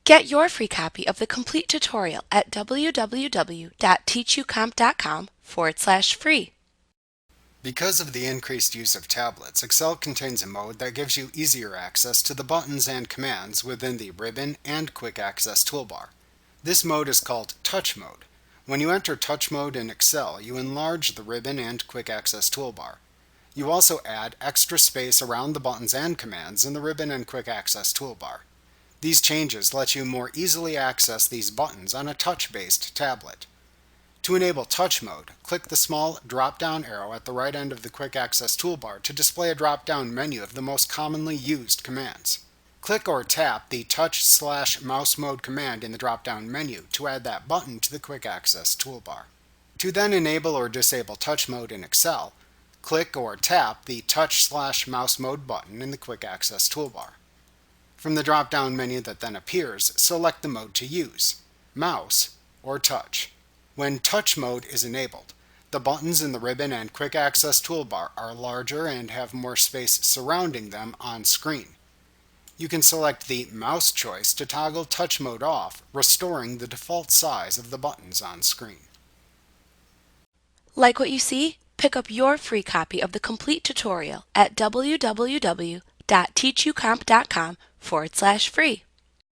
Get your free copy of the complete tutorial at www.teachucomp.com/free. Because of the increased use of tablets, Excel contains a mode that gives you easier access to the buttons and commands within the Ribbon and Quick Access toolbar. This mode is called Touch Mode. When you enter Touch Mode in Excel, you enlarge the Ribbon and Quick Access toolbar. You also add extra space around the buttons and commands in the Ribbon and Quick Access toolbar. These changes let you more easily access these buttons on a touch-based tablet. To enable Touch Mode, click the small drop-down arrow at the right end of the Quick Access toolbar to display a drop-down menu of the most commonly used commands. Click or tap the Touch/Mouse Mode command in the drop-down menu to add that button to the Quick Access toolbar. To then enable or disable Touch Mode in Excel, click or tap the Touch/Mouse Mode button in the Quick Access toolbar. From the drop-down menu that then appears, select the mode to use, Mouse or Touch. When Touch Mode is enabled, the buttons in the Ribbon and Quick Access toolbar are larger and have more space surrounding them on screen. You can select the Mouse choice to toggle Touch Mode off, restoring the default size of the buttons on screen. Like what you see? Pick up your free copy of the complete tutorial at www.teachucomp.com/free.